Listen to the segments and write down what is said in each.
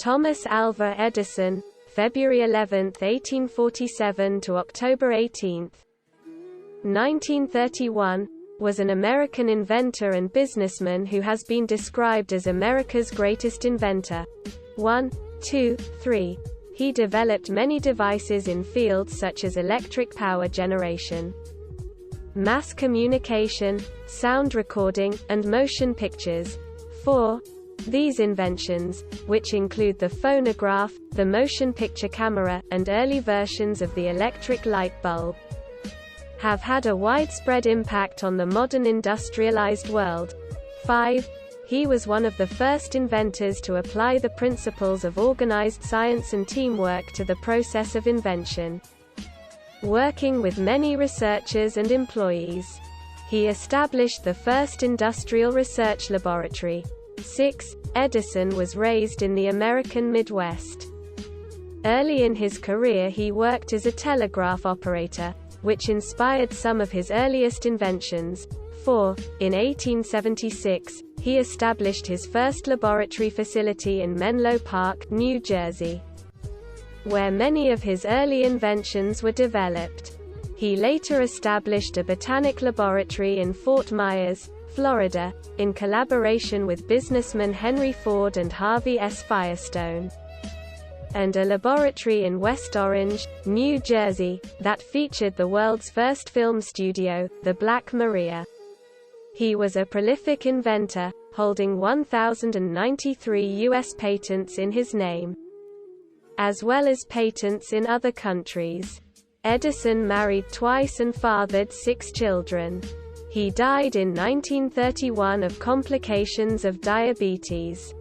Thomas Alva Edison, February 11, 1847 to October 18, 1931, was an American inventor and businessman who has been described as America's greatest inventor. 1, 2, 3. He developed many devices in fields such as electric power generation, mass communication, sound recording, and motion pictures. 4. These inventions, which include the phonograph, the motion picture camera, and early versions of the electric light bulb, have had a widespread impact on the modern industrialized world. 5. He was one of the first inventors to apply the principles of organized science and teamwork to the process of invention, working with many researchers and employees. He established the first industrial research laboratory. 6. Edison was raised in the American Midwest. Early in his career he worked as a telegraph operator, which inspired some of his earliest inventions. 4. In 1876, he established his first laboratory facility in Menlo Park, New Jersey, where many of his early inventions were developed. He later established a botanic laboratory in Fort Myers, Florida, in collaboration with businessmen Henry Ford and Harvey S. Firestone, and a laboratory in West Orange, New Jersey, that featured the world's first film studio, the Black Maria. He was a prolific inventor, holding 1,093 U.S. patents in his name, as well as patents in other countries. Edison married twice and fathered 6 children. He died in 1931 of complications of diabetes.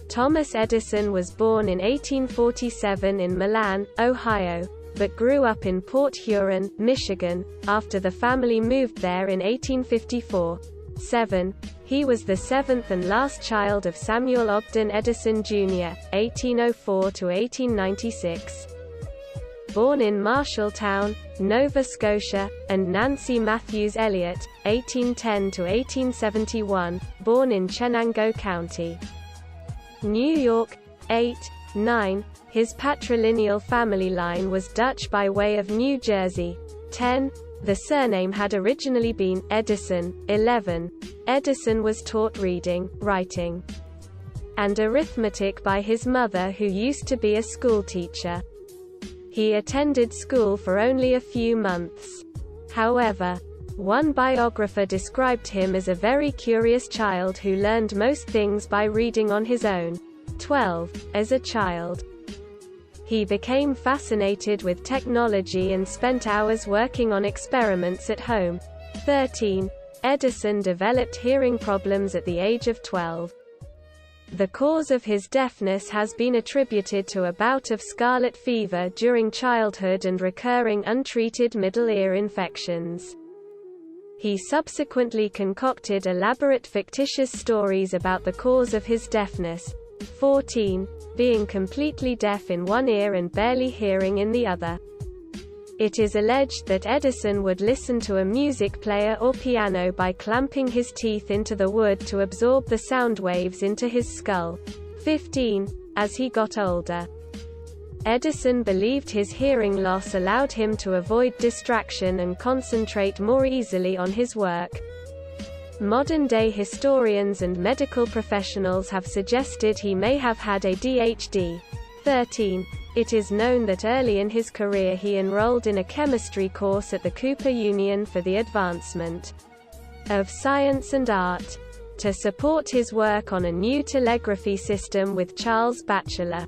Thomas Edison was born in 1847 in Milan, Ohio, but grew up in Port Huron, Michigan, after the family moved there in 1854. 7. He was the 7th and last child of Samuel Ogden Edison, Jr., 1804 to 1896. Born in Marshalltown, Nova Scotia, and Nancy Matthews Elliott, 1810 to 1871, born in Chenango County, New York. 8. 9. His patrilineal family line was Dutch by way of New Jersey. 10. The surname had originally been Edison. 11. Edison was taught reading, writing, and arithmetic by his mother, who used to be a schoolteacher. He attended school for only a few months. However, one biographer described him as a very curious child who learned most things by reading on his own. 12. As a child, he became fascinated with technology and spent hours working on experiments at home. 13. Edison developed hearing problems at the age of 12. The cause of his deafness has been attributed to a bout of scarlet fever during childhood and recurring untreated middle ear infections. He subsequently concocted elaborate fictitious stories about the cause of his deafness. 14. Being completely deaf in one ear and barely hearing in the other. It is alleged that Edison would listen to a music player or piano by clamping his teeth into the wood to absorb the sound waves into his skull. 15. As he got older, Edison believed his hearing loss allowed him to avoid distraction and concentrate more easily on his work. Modern-day historians and medical professionals have suggested he may have had ADHD. 13. It is known that early in his career he enrolled in a chemistry course at the Cooper Union for the advancement of science and art, to support his work on a new telegraphy system with Charles Batchelor.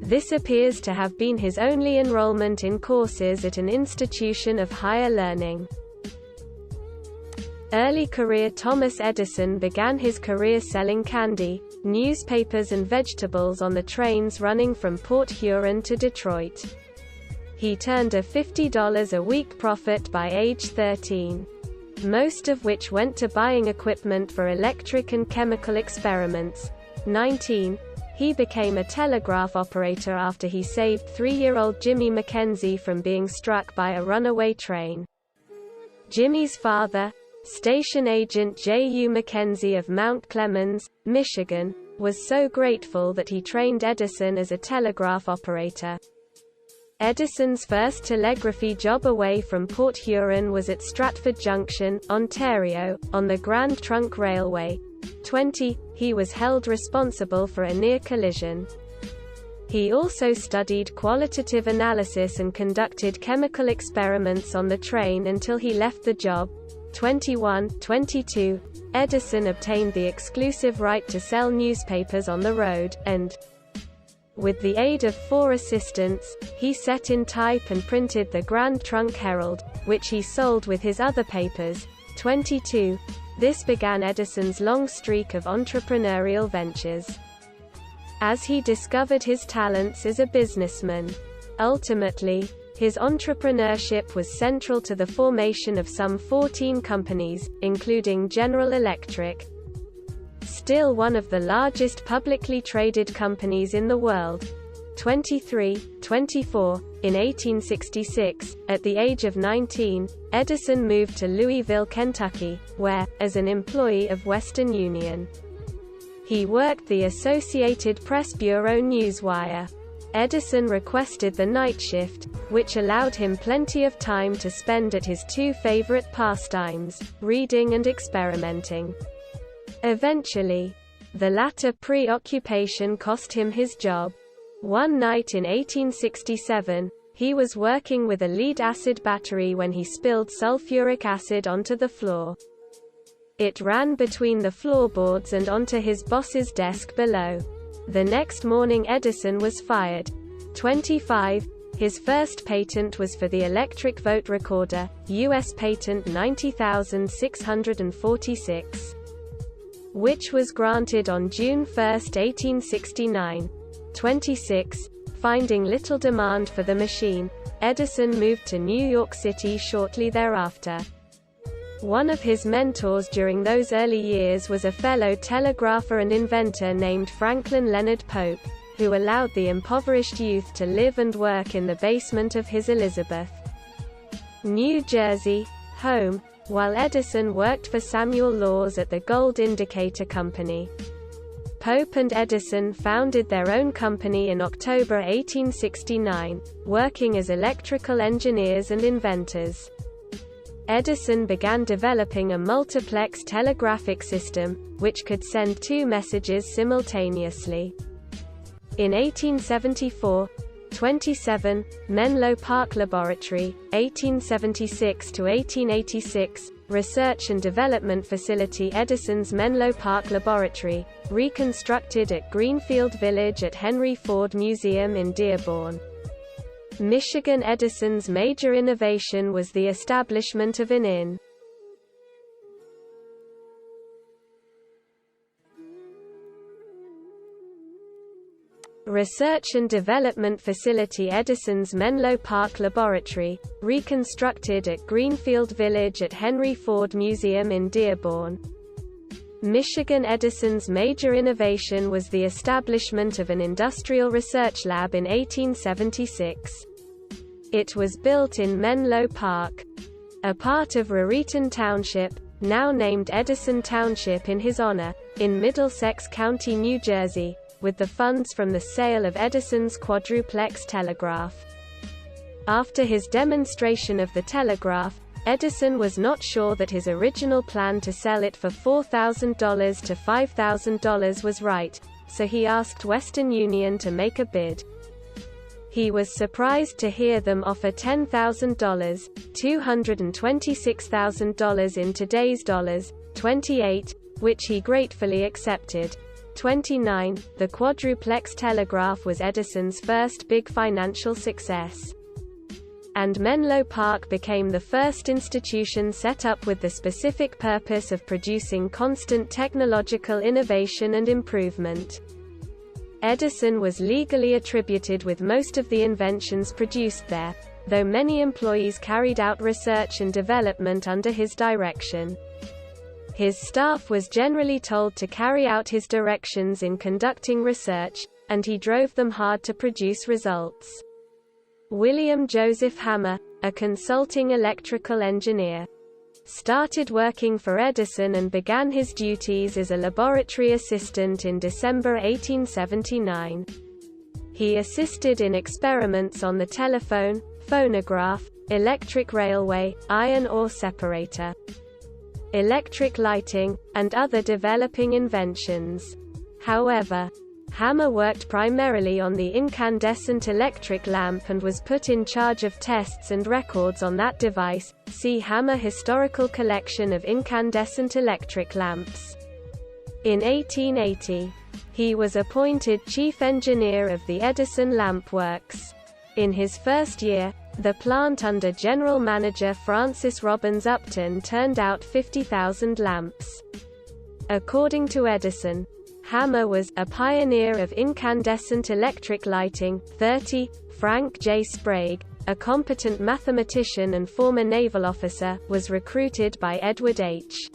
This appears to have been his only enrollment in courses at an institution of higher learning. Early career. Thomas Edison began his career selling candy, newspapers and vegetables on the trains running from Port Huron to Detroit. He turned a $50 a week profit by age 13, most of which went to buying equipment for electric and chemical experiments. 19. He became a telegraph operator after he saved 3-year-old Jimmy Mackenzie from being struck by a runaway train. Jimmy's father, station agent J.U. Mackenzie of Mount Clemens, Michigan, was so grateful that he trained Edison as a telegraph operator. Edison's first telegraphy job away from Port Huron was at Stratford Junction, Ontario, on the Grand Trunk Railway. He was held responsible for a near collision. He also studied qualitative analysis and conducted chemical experiments on the train until he left the job. 22. Edison obtained the exclusive right to sell newspapers on the road, and, with the aid of 4 assistants, he set in type and printed the Grand Trunk Herald, which he sold with his other papers. 22. This began Edison's long streak of entrepreneurial ventures, as he discovered his talents as a businessman. Ultimately, his entrepreneurship was central to the formation of some 14 companies, including General Electric, still one of the largest publicly traded companies in the world. 24. In 1866, at the age of 19, Edison moved to Louisville, Kentucky, where, as an employee of Western Union, he worked the Associated Press Bureau Newswire. Edison requested the night shift, which allowed him plenty of time to spend at his 2 favorite pastimes, reading and experimenting. Eventually, the latter preoccupation cost him his job. One night in 1867, he was working with a lead-acid battery when he spilled sulfuric acid onto the floor. It ran between the floorboards and onto his boss's desk below. The next morning Edison was fired. 25. His first patent was for the electric vote recorder, U.S. Patent 90,646, which was granted on June 1, 1869. 26. Finding little demand for the machine, Edison moved to New York City shortly thereafter. One of his mentors during those early years was a fellow telegrapher and inventor named Franklin Leonard Pope, who allowed the impoverished youth to live and work in the basement of his Elizabeth, New Jersey, home, while Edison worked for Samuel Laws at the Gold Indicator Company. Pope and Edison founded their own company in October 1869, working as electrical engineers and inventors. Edison began developing a multiplex telegraphic system, which could send 2 messages simultaneously. In 1874, 27, Menlo Park Laboratory, 1876 to 1886, Research and Development Facility. Edison's Menlo Park Laboratory, reconstructed at Greenfield Village at Henry Ford Museum in Dearborn, Michigan. Edison's major innovation was the establishment of an inn. Research and Development Facility. Edison's Menlo Park Laboratory, reconstructed at Greenfield Village at Henry Ford Museum in Dearborn, Michigan. Edison's major innovation was the establishment of an industrial research lab in 1876. It was built in Menlo Park, a part of Raritan Township, now named Edison Township in his honor, in Middlesex County, New Jersey, with the funds from the sale of Edison's quadruplex telegraph. After his demonstration of the telegraph, Edison was not sure that his original plan to sell it for $4,000 to $5,000 was right, so he asked Western Union to make a bid. He was surprised to hear them offer $10,000, $226,000 in today's dollars, 28, which he gratefully accepted. 29. The quadruplex telegraph was Edison's first big financial success, and Menlo Park became the first institution set up with the specific purpose of producing constant technological innovation and improvement. Edison was legally attributed with most of the inventions produced there, though many employees carried out research and development under his direction. His staff was generally told to carry out his directions in conducting research, and he drove them hard to produce results. William Joseph Hammer, a consulting electrical engineer, started working for Edison and began his duties as a laboratory assistant in December 1879. He assisted in experiments on the telephone, phonograph, electric railway, iron ore separator, electric lighting, and other developing inventions. However, Hammer worked primarily on the incandescent electric lamp and was put in charge of tests and records on that device. See Hammer Historical Collection of Incandescent Electric Lamps. In 1880, he was appointed chief engineer of the Edison Lamp Works. In his first year, the plant under general manager Francis Robbins Upton turned out 50,000 lamps. According to Edison, Hammer was a pioneer of incandescent electric lighting. 30. Frank J. Sprague, a competent mathematician and former naval officer, was recruited by Edward H.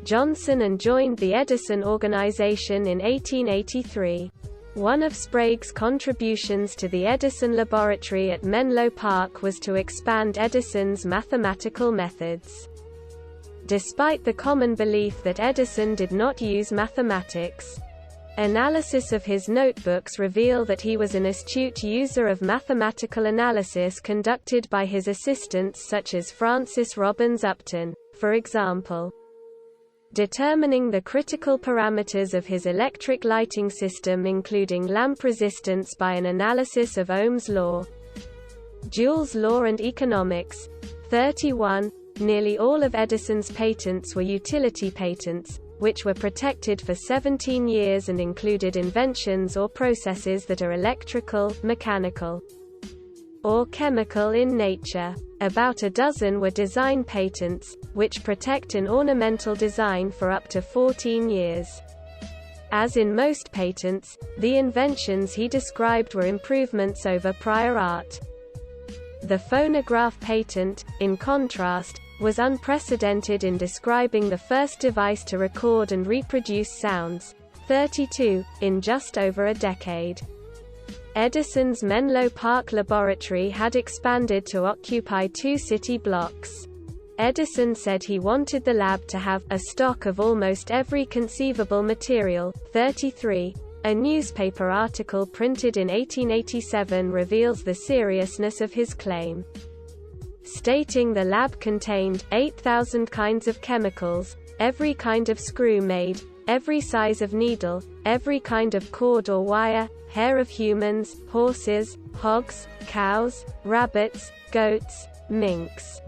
Johnson and joined the Edison organization in 1883. One of Sprague's contributions to the Edison laboratory at Menlo Park was to expand Edison's mathematical methods. Despite the common belief that Edison did not use mathematics, analysis of his notebooks reveal that he was an astute user of mathematical analysis conducted by his assistants such as Francis Robbins Upton, for example, determining the critical parameters of his electric lighting system including lamp resistance by an analysis of Ohm's law, Joule's law and economics. 31. Nearly all of Edison's patents were utility patents, which were protected for 17 years and included inventions or processes that are electrical, mechanical, or chemical in nature. About a dozen were design patents, which protect an ornamental design for up to 14 years. As in most patents, the inventions he described were improvements over prior art. The phonograph patent, in contrast, was unprecedented in describing the first device to record and reproduce sounds. 32. In just over a decade, Edison's Menlo Park laboratory had expanded to occupy 2 city blocks. Edison said he wanted the lab to have a stock of almost every conceivable material. 33. A newspaper article printed in 1887 reveals the seriousness of his claim, stating the lab contained 8,000 kinds of chemicals, every kind of screw made, every size of needle, every kind of cord or wire, hair of humans, horses, hogs, cows, rabbits, goats, minks,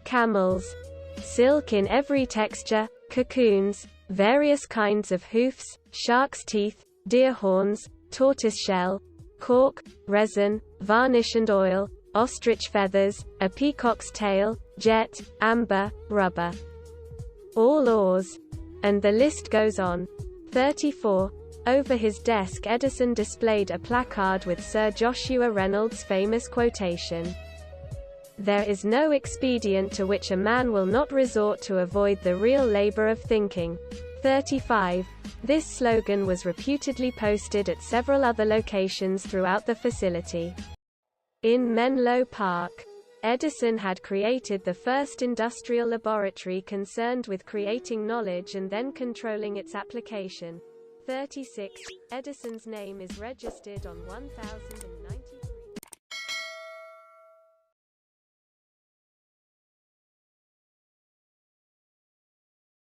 camels, silk in every texture, cocoons, various kinds of hoofs, shark's teeth, deer horns, tortoise shell, cork, resin, varnish and oil, ostrich feathers, a peacock's tail, jet, amber, rubber, all ores, and the list goes on. 34. Over his desk Edison displayed a placard with Sir Joshua Reynolds' famous quotation, "There is no expedient to which a man will not resort to avoid the real labor of thinking." 35. This slogan was reputedly posted at several other locations throughout the facility. In Menlo Park, Edison had created the first industrial laboratory concerned with creating knowledge and then controlling its application. 36. Edison's name is registered on 1,000